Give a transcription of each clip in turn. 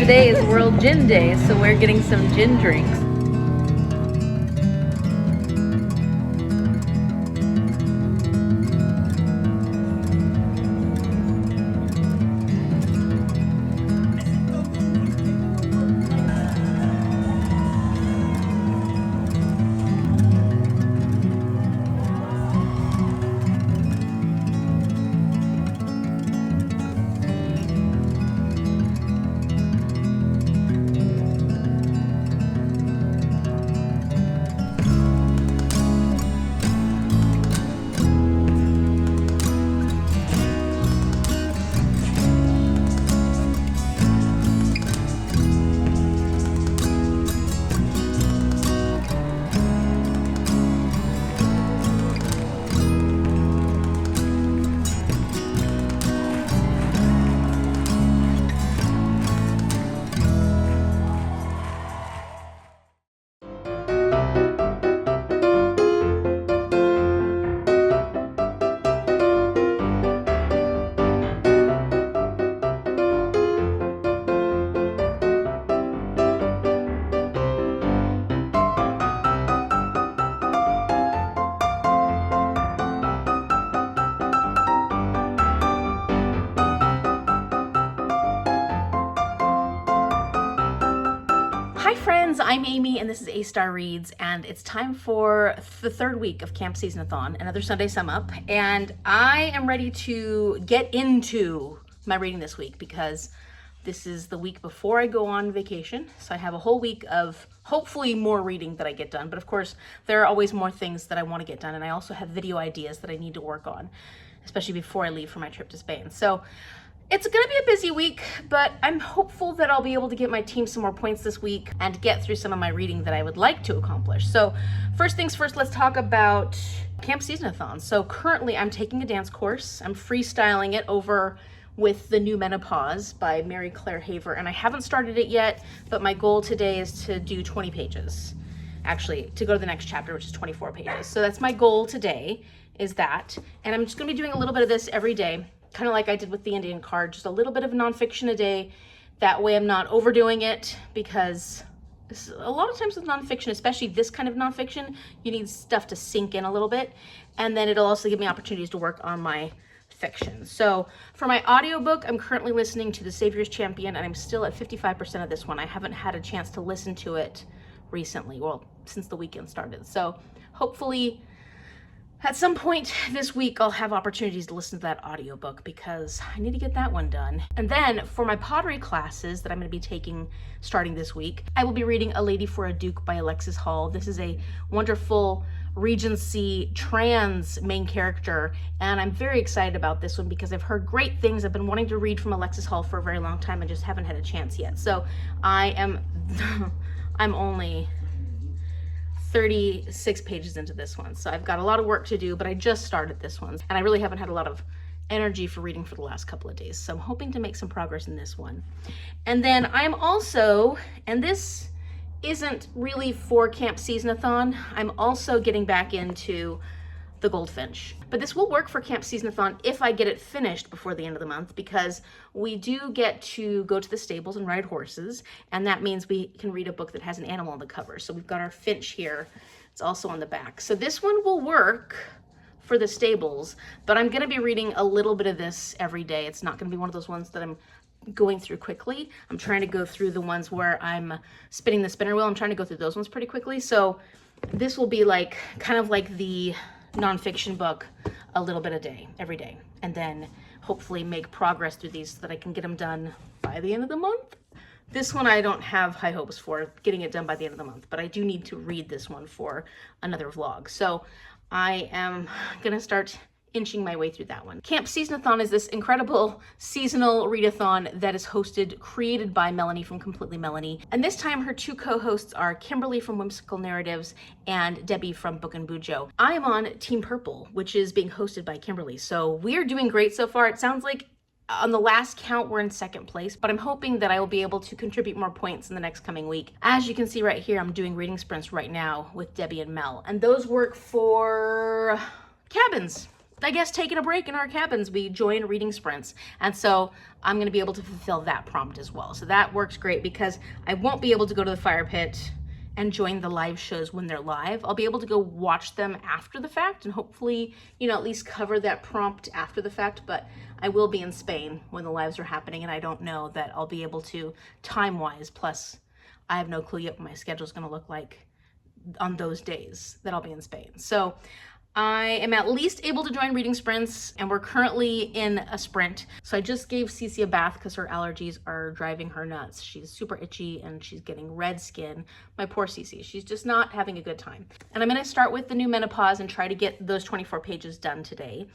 today is World Gin Day, so we're getting some gin drinks. Hi friends, I'm Amy and this is A-Star Reads, and it's time for the third week of Camp Seasonathon, another Sunday sum up, and I am ready to get into my reading this week because this is the week before I go on vacation, so I have a whole week of hopefully more reading that I get done, but of course there are always more things that I want to get done, and I also have video ideas that I need to work on, especially before I leave for my trip to Spain. So it's gonna be a busy week, but I'm hopeful that I'll be able to get my team some more points this week and get through some of my reading that I would like to accomplish. So first things first, let's talk about Camp Seasonathon. So currently I'm taking a dance course. I'm freestyling it over with the new Menopause by Mary Claire Haver, and I haven't started it yet, but my goal today is to do 20 pages. Actually, to go to the next chapter, which is 24 pages. So that's my goal today, is that. And I'm just gonna be doing a little bit of this every day, kind of like I did with the Indian card, just a little bit of nonfiction a day. That way I'm not overdoing it, because a lot of times with nonfiction, especially this kind of nonfiction, you need stuff to sink in a little bit. And then it'll also give me opportunities to work on my fiction. So for my audiobook, I'm currently listening to The Savior's Champion, and I'm still at 55% of this one. I haven't had a chance to listen to it recently, well, since the weekend started. So hopefully at some point this week, I'll have opportunities to listen to that audiobook because I need to get that one done. And then for my pottery classes that I'm going to be taking starting this week, I will be reading A Lady for a Duke by Alexis Hall. This is a wonderful Regency trans main character, and I'm very excited about this one because I've heard great things. I've been wanting to read from Alexis Hall for a very long time and just haven't had a chance yet. So I'm only 36 pages into this one, so I've got a lot of work to do, but I just started this one and I really haven't had a lot of energy for reading for the last couple of days, so I'm hoping to make some progress in this one. And then I'm also, and this isn't really for Camp Seasonathon, I'm also getting back into the Goldfinch, but this will work for Camp Seasonathon if I get it finished before the end of the month, because we do get to go to the stables and ride horses, and that means we can read a book that has an animal on the cover. So we've got our finch here, it's also on the back. So this one will work for the stables, but I'm gonna be reading a little bit of this every day. It's not gonna be one of those ones that I'm going through quickly. I'm trying to go through the ones where I'm spinning the spinner wheel. I'm trying to go through those ones pretty quickly. So this will be like, kind of like the nonfiction book, a little bit a day, every day, and then hopefully make progress through these so that I can get them done by the end of the month. This one I don't have high hopes for getting it done by the end of the month, but I do need to read this one for another vlog. So I am gonna start inching my way through that one. Camp Seasonathon is this incredible seasonal readathon that is created by Melanie from Completely Melanie. And this time her two co-hosts are Kimberly from Whimsical Narratives and Debbie from Book and Bujo. I am on Team Purple, which is being hosted by Kimberly. So we're doing great so far. It sounds like on the last count, we're in second place, but I'm hoping that I will be able to contribute more points in the next coming week. As you can see right here, I'm doing reading sprints right now with Debbie and Mel, and those work for cabins. I guess, taking a break in our cabins. We join reading sprints. And so I'm going to be able to fulfill that prompt as well. So that works great because I won't be able to go to the fire pit and join the live shows when they're live. I'll be able to go watch them after the fact and hopefully, you know, at least cover that prompt after the fact. But I will be in Spain when the lives are happening, and I don't know that I'll be able to time-wise. Plus, I have no clue yet what my schedule is going to look like on those days that I'll be in Spain. So I am at least able to join reading sprints, and we're currently in a sprint. So I just gave Cece a bath because her allergies are driving her nuts. She's super itchy and she's getting red skin. My poor Cece, she's just not having a good time. And I'm gonna start with the new Menopause and try to get those 24 pages done today.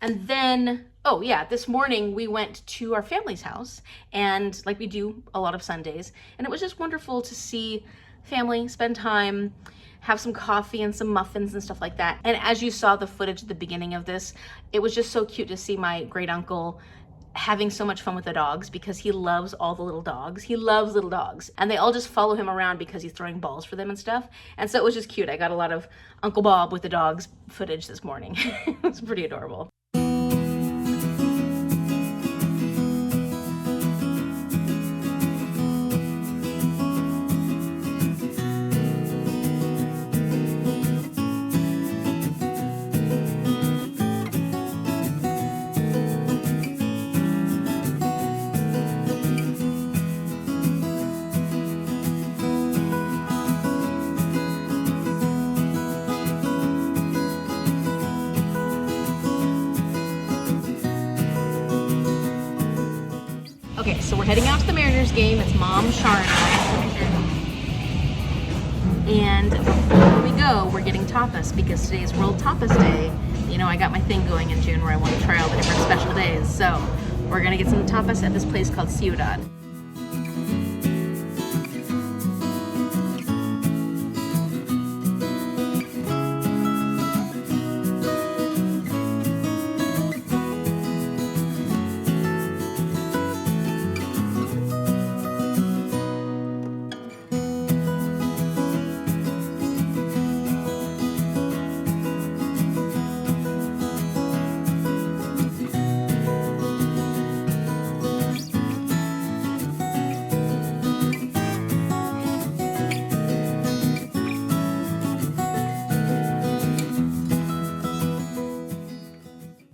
And then, oh yeah, this morning we went to our family's house, and like we do a lot of Sundays, and it was just wonderful to see family, spend time, have some coffee and some muffins and stuff like that. And as you saw the footage at the beginning of this, it was just so cute to see my great uncle having so much fun with the dogs because he loves all the little dogs. He loves little dogs, and they all just follow him around because he's throwing balls for them and stuff. And so it was just cute. I got a lot of Uncle Bob with the dogs footage this morning. It was pretty adorable. Okay, so we're heading out to the Mariners game. It's Mom, Shar, and I. And before we go, we're getting tapas because today is World Tapas Day. You know, I got my thing going in June where I want to try all the different special days. So we're gonna get some tapas at this place called Ciudad.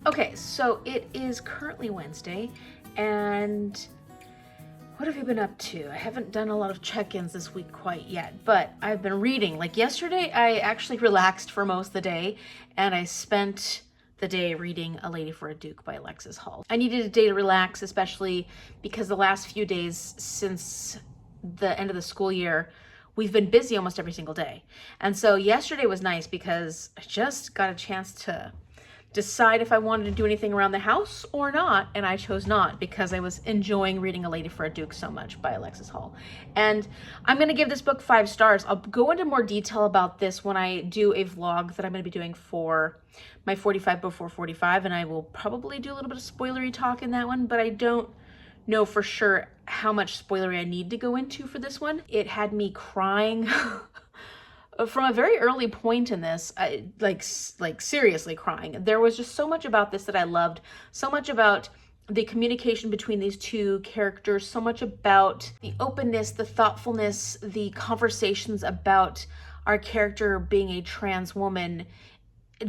Okay, so it is currently Wednesday, and what have you been up to? I haven't done a lot of check-ins this week quite yet, but I've been reading. Like yesterday, I actually relaxed for most of the day, and I spent the day reading A Lady for a Duke by Alexis Hall. I needed a day to relax, especially because the last few days since the end of the school year, we've been busy almost every single day. And so yesterday was nice because I just got a chance to decide if I wanted to do anything around the house or not, and I chose not because I was enjoying reading A Lady for a Duke so much by Alexis Hall. And I'm going to give this book 5 stars. I'll go into more detail about this when I do a vlog that I'm going to be doing for my 45 before 45, and I will probably do a little bit of spoilery talk in that one, but I don't know for sure how much spoilery I need to go into for this one. It had me crying from a very early point in this, like seriously crying. There was just so much about this that I loved, so much about the communication between these two characters, so much about the openness, the thoughtfulness, the conversations about our character being a trans woman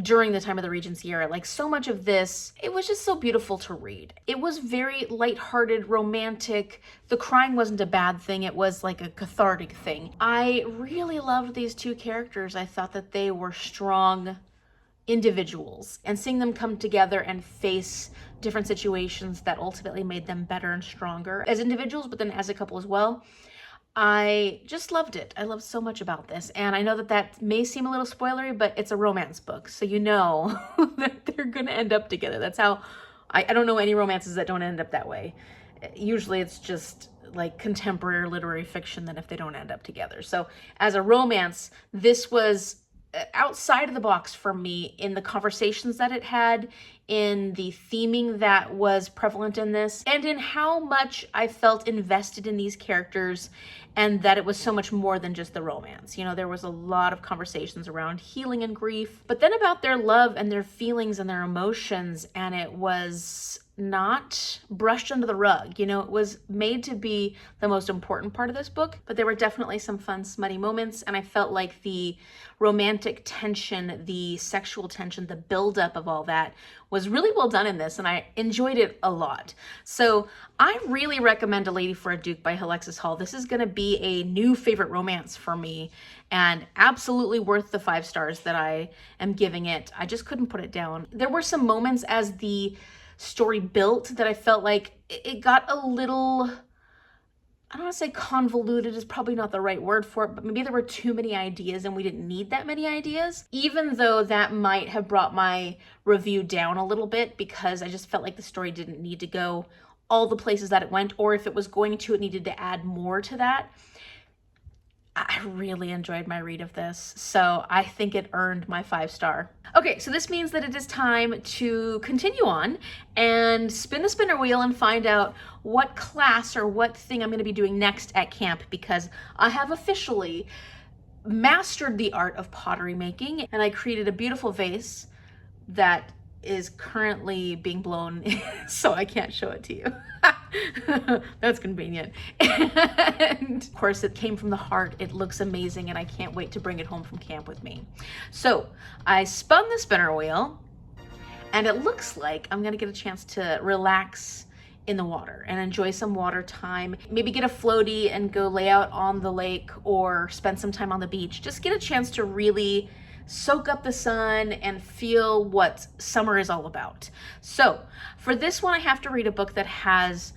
during the time of the Regency era. Like so much of this, it was just so beautiful to read. It was very lighthearted, romantic. The crying wasn't a bad thing. It was like a cathartic thing. I really loved these two characters. I thought that they were strong individuals, and seeing them come together and face different situations that ultimately made them better and stronger as individuals, but then as a couple as well. I just loved it. I loved so much about this. And I know that that may seem a little spoilery, but it's a romance book. So you know that they're going to end up together. That's how, I don't know any romances that don't end up that way. Usually it's just like contemporary literary fiction that if they don't end up together. So as a romance, this was outside of the box for me in the conversations that it had, in the theming that was prevalent in this, and in how much I felt invested in these characters, and that it was so much more than just the romance. You know, there was a lot of conversations around healing and grief, but then about their love and their feelings and their emotions, and it was not brushed under the rug. You know, it was made to be the most important part of this book, but there were definitely some fun, smutty moments, and I felt like the romantic tension, the sexual tension, the buildup of all that was really well done in this, and I enjoyed it a lot. So I really recommend A Lady for a Duke by Alexis Hall. This is going to be a new favorite romance for me, and absolutely worth the 5 stars that I am giving it. I just couldn't put it down. There were some moments as the story built that I felt like it got a little, I don't want to say convoluted is probably not the right word for it, but maybe there were too many ideas and we didn't need that many ideas, even though that might have brought my review down a little bit, because I just felt like the story didn't need to go all the places that it went, or if it was going to, it needed to add more to that. I really enjoyed my read of this, so I think it earned my 5 star. Okay, so this means that it is time to continue on and spin the spinner wheel and find out what class or what thing I'm going to be doing next at camp, because I have officially mastered the art of pottery making, and I created a beautiful vase that is currently being blown, so I can't show it to you. That's convenient. And of course, it came from the heart. It looks amazing, and I can't wait to bring it home from camp with me. So I spun the spinner wheel, and it looks like I'm gonna get a chance to relax in the water and enjoy some water time. Maybe get a floaty and go lay out on the lake, or spend some time on the beach. Just get a chance to really soak up the sun and feel what summer is all about. So for this one, I have to read a book that has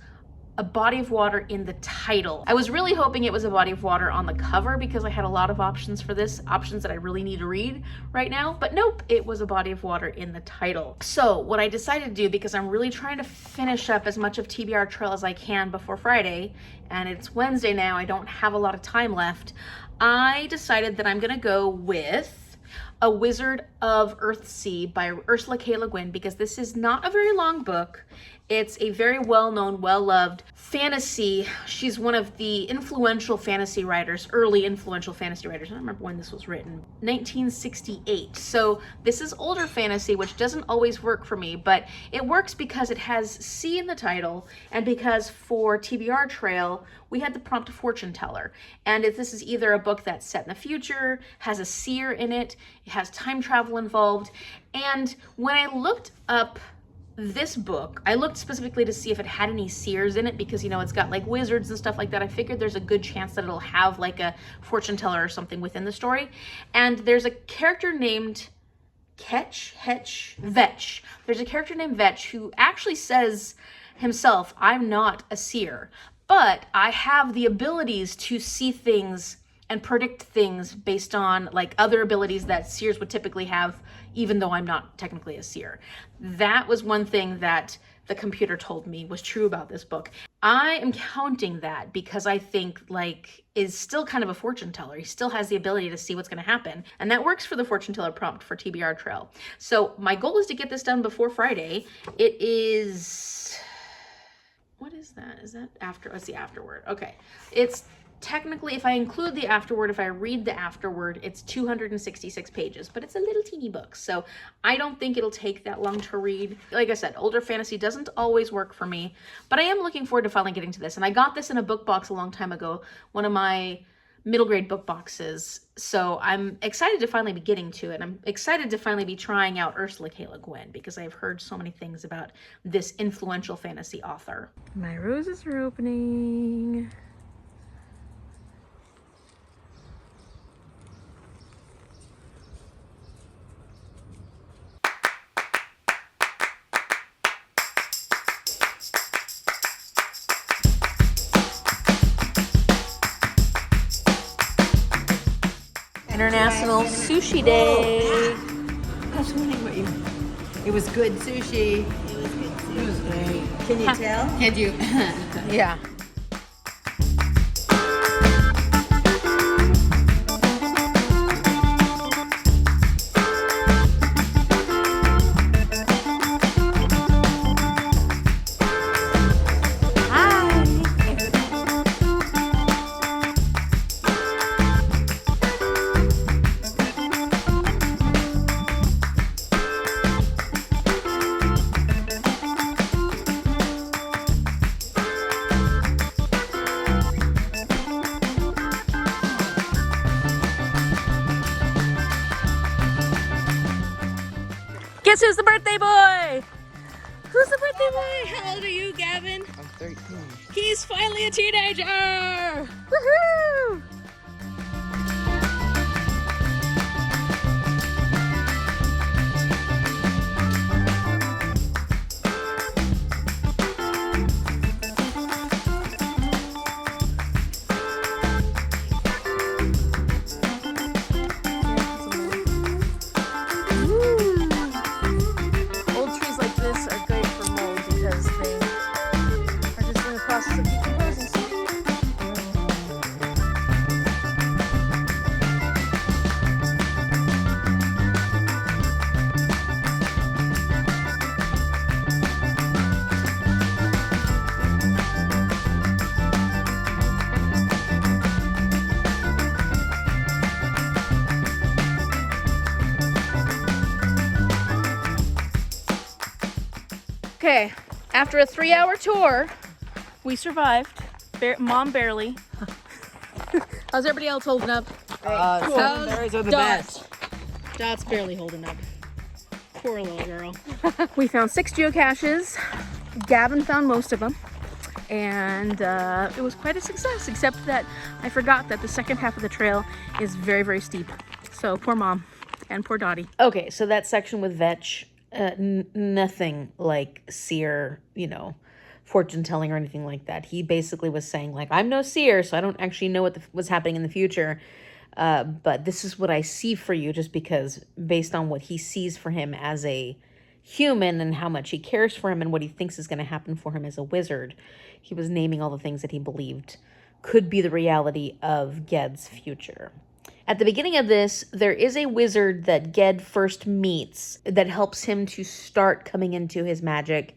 a body of water in the title. I was really hoping it was a body of water on the cover, because I had a lot of options for this, options that I really need to read right now, but nope, it was a body of water in the title. So what I decided to do, because I'm really trying to finish up as much of TBR Trail as I can before Friday, and it's Wednesday now, I don't have a lot of time left, I decided that I'm gonna go with A Wizard of Earthsea by Ursula K. LeGuin, because this is not a very long book. It's a very well-known, well-loved fantasy. She's one of the influential fantasy writers, early influential fantasy writers. I don't remember when this was written, 1968. So this is older fantasy, which doesn't always work for me, but it works because it has sea in the title, and because for TBR Trail, we had the prompt fortune teller. And if this is either a book that's set in the future, has a seer in it, it has time travel involved. And when I looked up this book, I looked specifically to see if it had any seers in it, because, you know, it's got like wizards and stuff like that. I figured there's a good chance that it'll have like a fortune teller or something within the story. And there's a character named Vetch. There's a character named Vetch who actually says himself, I'm not a seer, but I have the abilities to see things and predict things based on like other abilities that seers would typically have, even though I'm not technically a seer. That was one thing that the computer told me was true about this book. I am counting that because I think like is still kind of a fortune teller. He still has the ability to see what's going to happen. And that works for the fortune teller prompt for TBR Trail. So my goal is to get this done before Friday. It is, what is that? Is that after? Let's see, afterward. Okay. It's technically, if I include the afterword, if I read the afterword, it's 266 pages, but it's a little teeny book. So I don't think it'll take that long to read. Like I said, older fantasy doesn't always work for me, but I am looking forward to finally getting to this. And I got this in a book box a long time ago, one of my middle grade book boxes. So I'm excited to finally be getting to it. I'm excited to finally be trying out Ursula K. LeGuin, because I've heard so many things about this influential fantasy author. My roses are opening. International Sushi Day. I was wondering what you... It was good sushi. It was good sushi. It was great. Can you tell? Can you? Yeah. Guess who's the birthday boy? Who's the birthday boy? How old are you, Gavin? I'm 13. He's finally a teenager! Woohoo! Okay, after a 3-hour tour, we survived. Mom barely. How's everybody else holding up? Secondaries are the best. Dot's barely holding up. Poor little girl. We found 6 geocaches. Gavin found most of them. And it was quite a success, except that I forgot that the second half of the trail is very, very steep. So poor Mom and poor Dottie. Okay, so that section with Vetch, nothing like seer, fortune telling or anything like that. He basically was saying, like, I'm no seer, so I don't actually know what was happening in the future. But this is what I see for you, just because based on what he sees for him as a human and how much he cares for him and what he thinks is going to happen for him as a wizard. He was naming all the things that he believed could be the reality of Ged's future. At the beginning of this, there is a wizard that Ged first meets that helps him to start coming into his magic.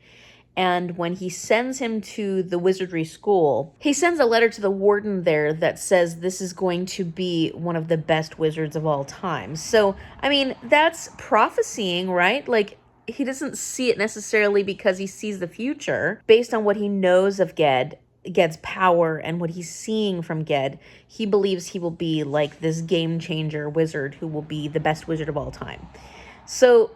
And when he sends him to the wizardry school, he sends a letter to the warden there that says this is going to be one of the best wizards of all time. So, I mean, that's prophesying, right? Like, he doesn't see it necessarily because he sees the future. Based on what he knows of Ged's power and what he's seeing from Ged, he believes he will be like this game changer wizard who will be the best wizard of all time. So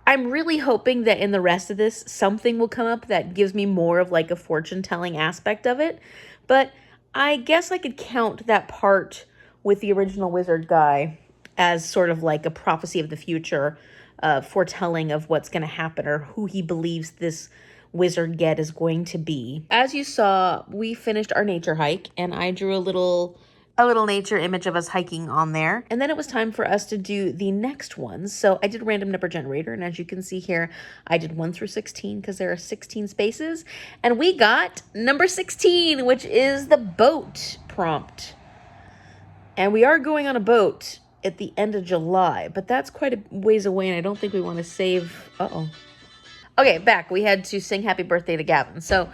I'm really hoping that in the rest of this, something will come up that gives me more of like a fortune telling aspect of it. But I guess I could count that part with the original wizard guy as sort of like a prophecy of the future, foretelling of what's going to happen or who he believes this wizard Ged is going to be. As you saw, we finished our nature hike and I drew a little nature image of us hiking on there. And then it was time for us to do the next ones. So I did random number generator. And as you can see here, I did 1 through 16 because there are 16 spaces. And we got number 16, which is the boat prompt. And we are going on a boat at the end of July, but that's quite a ways away. And I don't think we want to save, Okay, back. We had to sing happy birthday to Gavin. So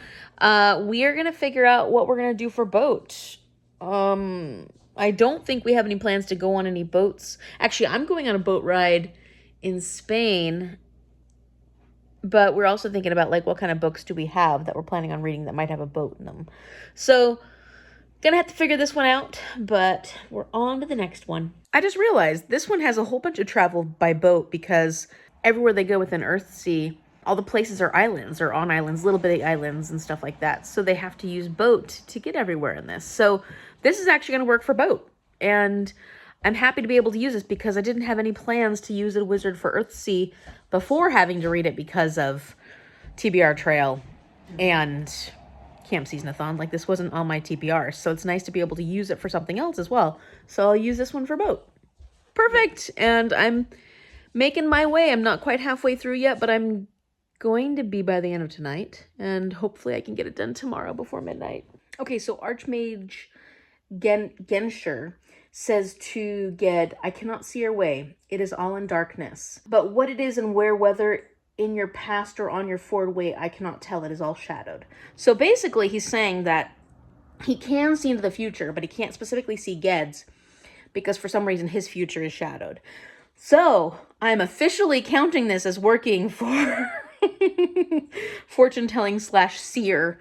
we are going to figure out what we're going to do for boat. I don't think we have any plans to go on any boats. Actually, I'm going on a boat ride in Spain. But we're also thinking about, like, what kind of books do we have that we're planning on reading that might have a boat in them. So, gonna have to figure this one out. But we're on to the next one. I just realized this one has a whole bunch of travel by boat because everywhere they go within Earthsea, all the places are islands or on islands, little bitty islands and stuff like that. So they have to use boat to get everywhere in this. So this is actually going to work for boat. And I'm happy to be able to use this because I didn't have any plans to use a wizard for Earthsea before having to read it because of TBR Trail and Camp Seasonathon. Like, this wasn't on my TBR. So it's nice to be able to use it for something else as well. So I'll use this one for boat. Perfect. And I'm making my way. I'm not quite halfway through yet, but I'm going to be by the end of tonight, and hopefully I can get it done tomorrow before midnight. Okay, so Archmage Genscher says to Ged, I cannot see your way. It is all in darkness. But what it is and where, whether in your past or on your forward way, I cannot tell. It is all shadowed. So basically he's saying that he can see into the future, but he can't specifically see Ged's because for some reason his future is shadowed. So I'm officially counting this as working for fortune telling / seer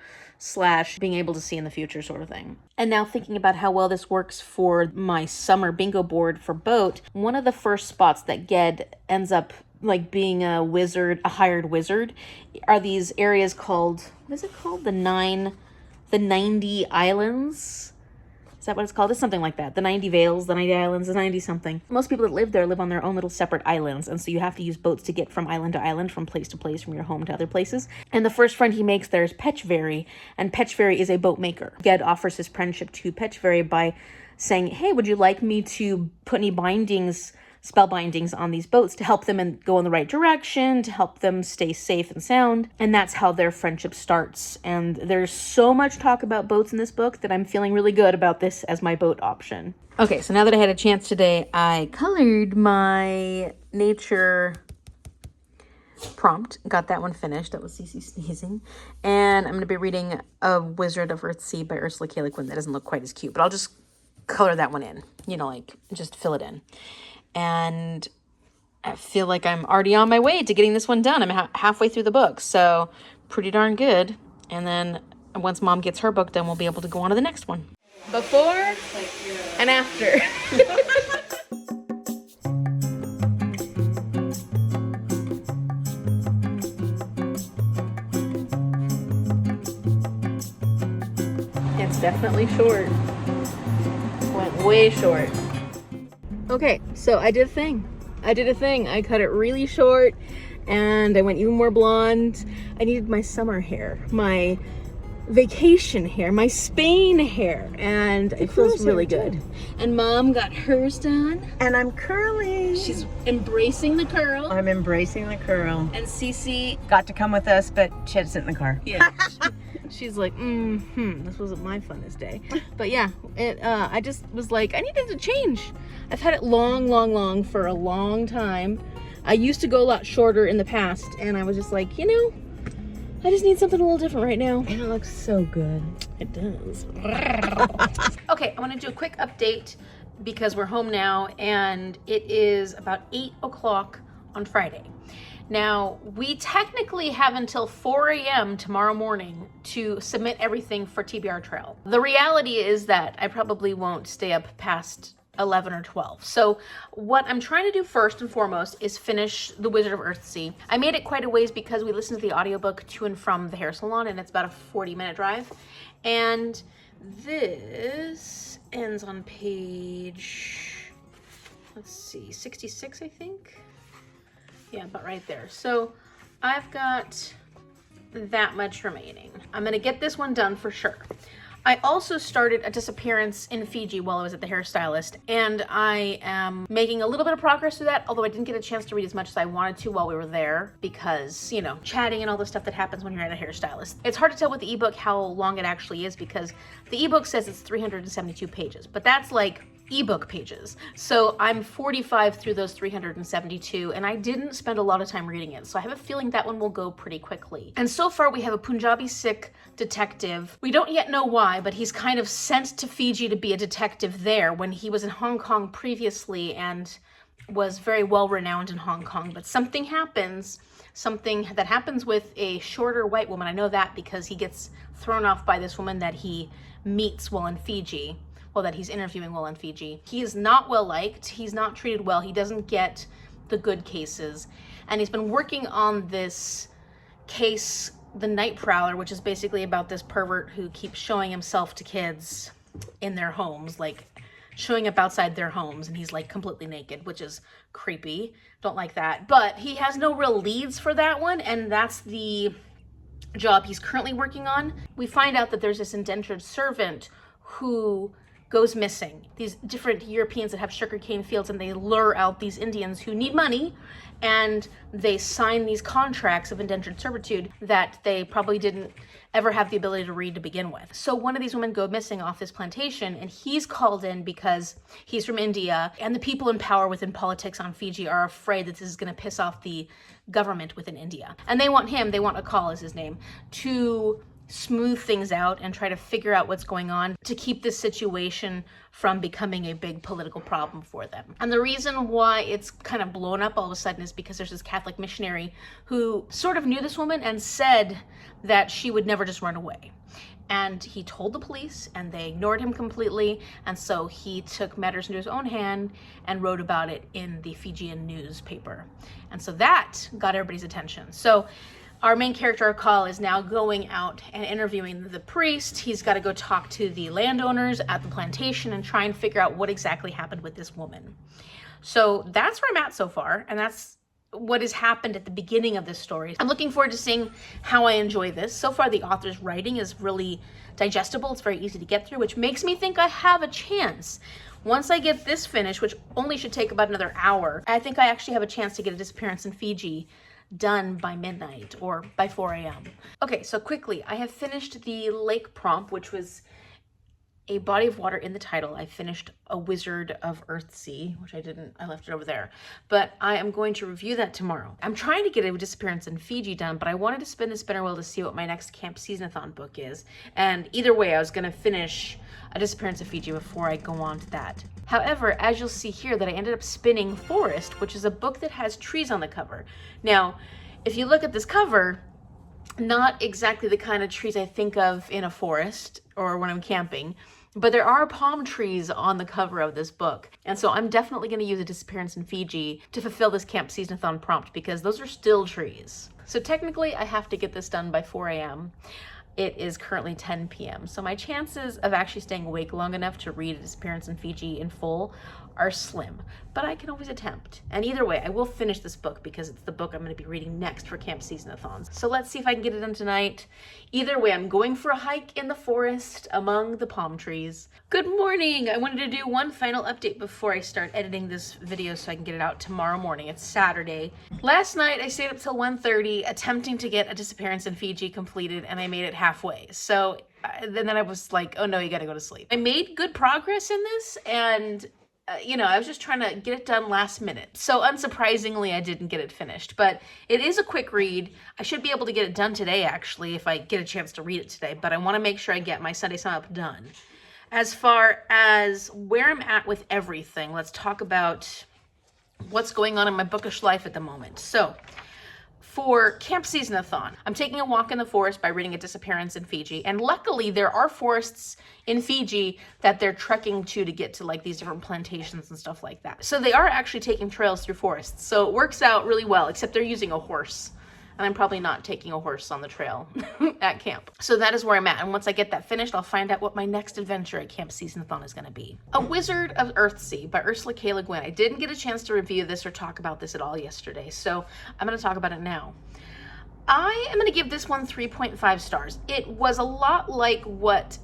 / being able to see in the future sort of thing. And now thinking about how well this works for my summer bingo board for boat, one of the first spots that Ged ends up like being a wizard, a hired wizard, are these areas called, what is it called? The 90 islands? Is that what it's called? It's something like that. The 90 Vales, the 90 Islands, the 90 something. Most people that live there live on their own little separate islands. And so you have to use boats to get from island to island, from place to place, from your home to other places. And the first friend he makes there is Petchvery. And Petchvery is a boat maker. Ged offers his friendship to Petchvery by saying, hey, would you like me to put any spell bindings on these boats to help them and go in the right direction, to help them stay safe and sound. And that's how their friendship starts. And there's so much talk about boats in this book that I'm feeling really good about this as my boat option. Okay, so now that I had a chance today, I colored my nature prompt. Got that one finished. That was Cece sneezing. And I'm going to be reading A Wizard of Earthsea by Ursula K. LeGuin. That doesn't look quite as cute, but I'll just color that one in. You know, like, just fill it in. And I feel like I'm already on my way to getting this one done. I'm halfway through the book, so pretty darn good. And then once Mom gets her book done, we'll be able to go on to the next one. Before and after. It's definitely short. Went way short. Okay, so I did a thing. I cut it really short and I went even more blonde. I needed my summer hair, my vacation hair, my Spain hair, and it feels really good. And Mom got hers done. And I'm curly. She's embracing the curl. I'm embracing the curl. And Cece got to come with us, but she had to sit in the car. Yeah. She's like, this wasn't my funnest day. But yeah, I just was like, I needed to change. I've had it long for a long time. I used to go a lot shorter in the past, and I was just like, I just need something a little different right now. And it looks so good. It does. Okay, I want to do a quick update because we're home now, and it is about 8 o'clock on Friday. Now, we technically have until 4 a.m. tomorrow morning to submit everything for TBR Trail. The reality is that I probably won't stay up past 11 or 12. So what I'm trying to do first and foremost is finish The Wizard of Earthsea. I made it quite a ways because we listened to the audiobook to and from the hair salon, and it's about a 40-minute drive. And this ends on page, let's see, 66, I think. Yeah, but right there. So I've got that much remaining. I'm gonna get this one done for sure. I also started a Disappearance in Fiji while I was at the hairstylist, and I am making a little bit of progress through that, although I didn't get a chance to read as much as I wanted to while we were there because, chatting and all the stuff that happens when you're at a hairstylist. It's hard to tell with the ebook how long it actually is because the ebook says it's 372 pages, but that's like ebook pages. So I'm 45 through those 372, and I didn't spend a lot of time reading it. So I have a feeling that one will go pretty quickly. And so far we have a Punjabi Sikh detective. We don't yet know why, but he's kind of sent to Fiji to be a detective there when he was in Hong Kong previously and was very well renowned in Hong Kong. But something happens with a shorter white woman. I know that because he gets thrown off by this woman that he meets while in Fiji. Well, that he's interviewing while in Fiji. He is not well liked. He's not treated well. He doesn't get the good cases. And he's been working on this case, The Night Prowler, which is basically about this pervert who keeps showing himself to kids in their homes, like showing up outside their homes, and he's like completely naked, which is creepy. Don't like that. But he has no real leads for that one, and that's the job he's currently working on. We find out that there's this indentured servant who goes missing. These different Europeans that have sugarcane fields, and they lure out these Indians who need money, and they sign these contracts of indentured servitude that they probably didn't ever have the ability to read to begin with. So one of these women go missing off this plantation, and he's called in because he's from India, and the people in power within politics on Fiji are afraid that this is going to piss off the government within India. And they want him, they want Akal is his name, to smooth things out and try to figure out what's going on to keep this situation from becoming a big political problem for them. And the reason why it's kind of blown up all of a sudden is because there's this Catholic missionary who sort of knew this woman and said that she would never just run away. And he told the police and they ignored him completely. And so he took matters into his own hand and wrote about it in the Fijian newspaper. And so that got everybody's attention. So our main character, Akal, is now going out and interviewing the priest. He's got to go talk to the landowners at the plantation and try and figure out what exactly happened with this woman. So that's where I'm at so far, and that's what has happened at the beginning of this story. I'm looking forward to seeing how I enjoy this. So far, the author's writing is really digestible. It's very easy to get through, which makes me think I have a chance. Once I get this finished, which only should take about another hour, I think I actually have a chance to get a Disappearance in Fiji done by midnight or by 4 a.m. Okay, so quickly, I have finished the lake prompt, which was a body of water in the title. I finished A Wizard of Earthsea, which I left it over there. But I am going to review that tomorrow. I'm trying to get a Disappearance in Fiji done, but I wanted to spin the spinner wheel to see what my next Camp Seasonathon book is. And either way, I was gonna finish A Disappearance in Fiji before I go on to that. However, as you'll see here, that I ended up spinning Forest, which is a book that has trees on the cover. Now, if you look at this cover, not exactly the kind of trees I think of in a forest or when I'm camping, but there are palm trees on the cover of this book. And so I'm definitely going to use A Disappearance in Fiji to fulfill this Camp Seasonathon prompt because those are still trees. So technically I have to get this done by 4 a.m. It is currently 10 p.m. So my chances of actually staying awake long enough to read A Disappearance in Fiji in full are slim, but I can always attempt. And either way, I will finish this book because it's the book I'm going to be reading next for Camp Seasonathons. So let's see if I can get it done tonight. Either way, I'm going for a hike in the forest among the palm trees. Good morning! I wanted to do one final update before I start editing this video so I can get it out tomorrow morning. It's Saturday. Last night, I stayed up till 1:30 attempting to get A Disappearance in Fiji completed, and I made it halfway. So then I was like, oh no, you gotta go to sleep. I made good progress in this, and I was just trying to get it done last minute. So unsurprisingly, I didn't get it finished, but it is a quick read. I should be able to get it done today, actually, if I get a chance to read it today, but I want to make sure I get my Sunday Sum Up done. As far as where I'm at with everything, let's talk about what's going on in my bookish life at the moment. So, for Camp Seasonathon, I'm taking a walk in the forest by reading A Disappearance in Fiji, and luckily there are forests in Fiji that they're trekking to get to like these different plantations and stuff like that. So they are actually taking trails through forests, so it works out really well, except they're using a horse. And I'm probably not taking a horse on the trail at camp. So that is where I'm at. And once I get that finished, I'll find out what my next adventure at Camp Seasonathon is going to be. A Wizard of Earthsea by Ursula K. LeGuin. I didn't get a chance to review this or talk about this at all yesterday, so I'm going to talk about it now. I am going to give this one 3.5 stars. It was a lot like what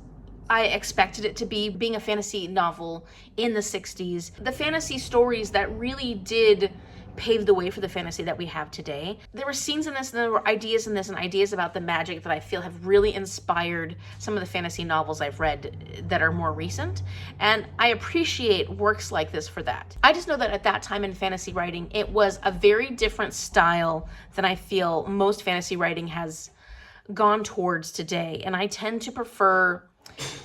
I expected it to be, being a fantasy novel in the 60s. The fantasy stories that really did paved the way for the fantasy that we have today. There were scenes in this and there were ideas in this and ideas about the magic that I feel have really inspired some of the fantasy novels I've read that are more recent. And I appreciate works like this for that. I just know that at that time in fantasy writing, it was a very different style than I feel most fantasy writing has gone towards today. And I tend to prefer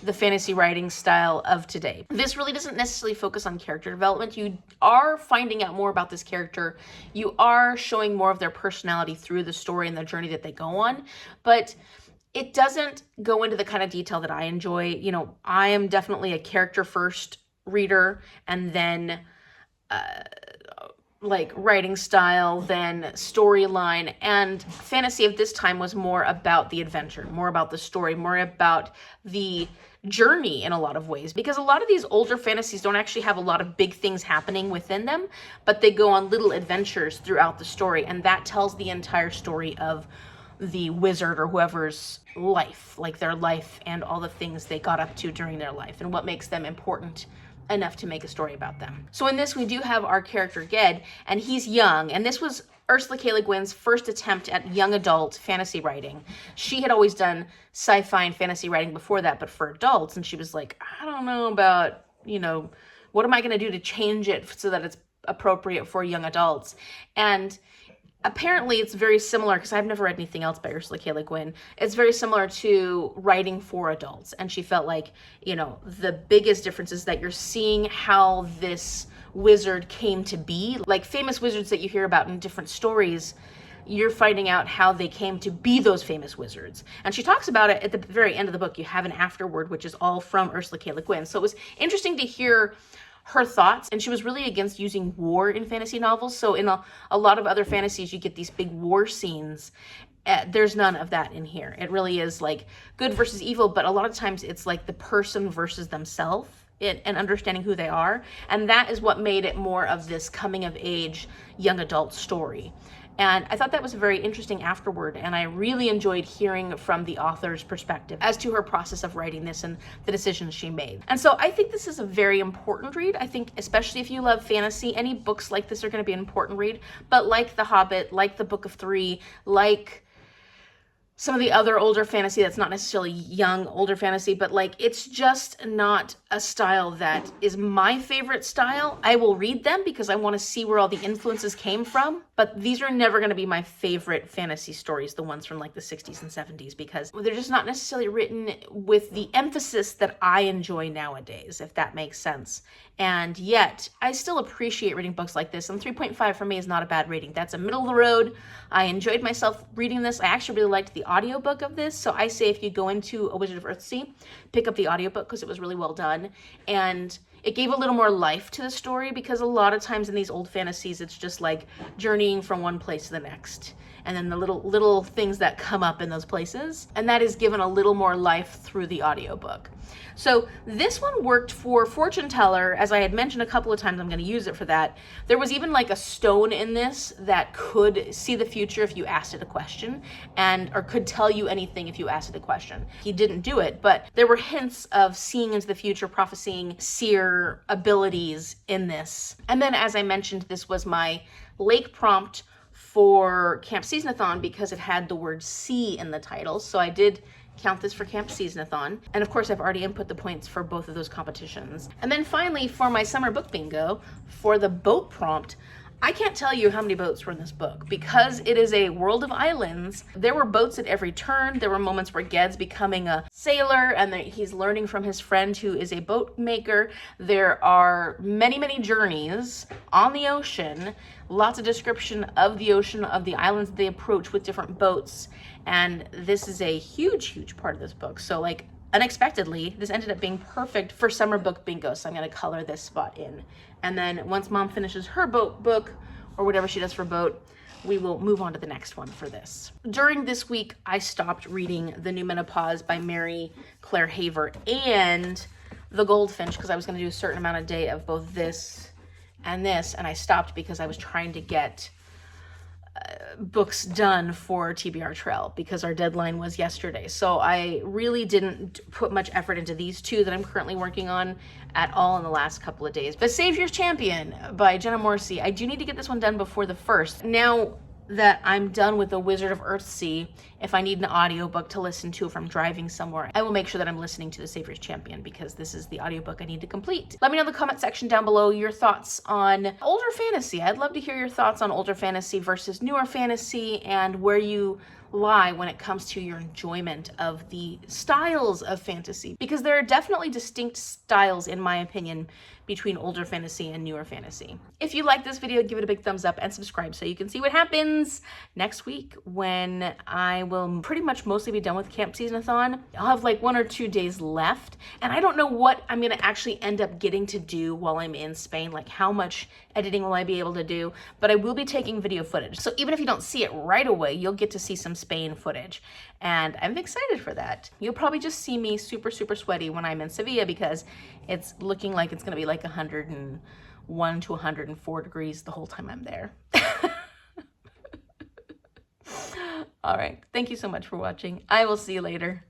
the fantasy writing style of today. This really doesn't necessarily focus on character development. You are finding out more about this character. You are showing more of their personality through the story and the journey that they go on, but it doesn't go into the kind of detail that I enjoy. I am definitely a character first reader, and then like writing style, then storyline, and fantasy of this time was more about the adventure, more about the story, more about the journey in a lot of ways, because a lot of these older fantasies don't actually have a lot of big things happening within them, but they go on little adventures throughout the story, and that tells the entire story of the wizard or whoever's life, like their life and all the things they got up to during their life and what makes them important enough to make a story about them. So in this, we do have our character Ged, and he's young, and this was Ursula K. Le Guin's first attempt at young adult fantasy writing. She had always done sci-fi and fantasy writing before that, but for adults, and she was like, I don't know about, what am I going to do to change it so that it's appropriate for young adults? And apparently it's very similar, because I've never read anything else by Ursula K. Le Guin. It's very similar to writing for adults. And she felt like, you know, the biggest difference is that you're seeing how this wizard came to be. Like famous wizards that you hear about in different stories, you're finding out how they came to be those famous wizards. And she talks about it at the very end of the book. You have an afterword, which is all from Ursula K. Le Guin. So it was interesting to hear her thoughts. And she was really against using war in fantasy novels. So in a lot of other fantasies, you get these big war scenes. There's none of that in here. It really is like good versus evil, but a lot of times it's like the person versus themselves and understanding who they are. And that is what made it more of this coming of age young adult story. And I thought that was a very interesting afterword, and I really enjoyed hearing from the author's perspective as to her process of writing this and the decisions she made. And so I think this is a very important read. I think especially if you love fantasy, any books like this are going to be an important read. But like The Hobbit, like The Book of Three, like some of the other older fantasy that's not necessarily young, older fantasy, but like it's just not a style that is my favorite style. I will read them because I want to see where all the influences came from, but these are never going to be my favorite fantasy stories, the ones from like the 60s and 70s, because they're just not necessarily written with the emphasis that I enjoy nowadays, if that makes sense. And yet, I still appreciate reading books like this, and 3.5 for me is not a bad rating. That's a middle of the road. I enjoyed myself reading this. I actually really liked the audiobook of this, so I say if you go into A Wizard of Earthsea, pick up the audiobook because it was really well done, and it gave a little more life to the story, because a lot of times in these old fantasies, it's just like journeying from one place to the next, and then the little things that come up in those places, and that is given a little more life through the audiobook. So this one worked for Fortune Teller. As I had mentioned a couple of times, I'm going to use it for that. There was even like a stone in this that could see the future if you asked it a question, or could tell you anything if you asked it a question. He didn't do it, but there were hints of seeing into the future, prophesying, seer abilities in this. And then, as I mentioned, this was my lake prompt for Camp Seasonathon because it had the word sea in the title. So I did count this for Camp Seasonathon. And of course, I've already input the points for both of those competitions. And then finally, for my summer book bingo, for the boat prompt, I can't tell you how many boats were in this book because it is a world of islands. There were boats at every turn. There were moments where Ged's becoming a sailor and he's learning from his friend who is a boat maker. There are many, many journeys on the ocean, lots of description of the ocean, of the islands they approach with different boats. And this is a huge, huge part of this book. So like unexpectedly, this ended up being perfect for summer book bingo. So I'm going to color this spot in. And then once Mom finishes her boat book or whatever she does for boat, we will move on to the next one for this. During this week, I stopped reading the new Menopause by Mary Claire Haver and the Goldfinch because I was going to do a certain amount a day of both this, and I stopped because I was trying to get books done for TBR Trail because our deadline was yesterday. So I really didn't put much effort into these two that I'm currently working on at all in the last couple of days. But Savior's Champion by Jenna Moreci, I do need to get this one done before the 1st. Now that I'm done with The Wizard of Earthsea, if I need an audiobook to listen to if I'm driving somewhere, I will make sure that I'm listening to The Savior's Champion because this is the audiobook I need to complete. Let me know in the comment section down below your thoughts on older fantasy. I'd love to hear your thoughts on older fantasy versus newer fantasy and where you lie when it comes to your enjoyment of the styles of fantasy, because there are definitely distinct styles, in my opinion, between older fantasy and newer fantasy. If you like this video, give it a big thumbs up and subscribe so you can see what happens next week when I will pretty much mostly be done with Camp Seasonathon. I'll have like 1 or 2 days left, and I don't know what I'm gonna actually end up getting to do while I'm in Spain, like how much editing will I be able to do, but I will be taking video footage. So even if you don't see it right away, you'll get to see some Spain footage, and I'm excited for that. You'll probably just see me super, super sweaty when I'm in Sevilla because it's looking like it's gonna be like 101 to 104 degrees the whole time I'm there. All right, thank you so much for watching. I will see you later.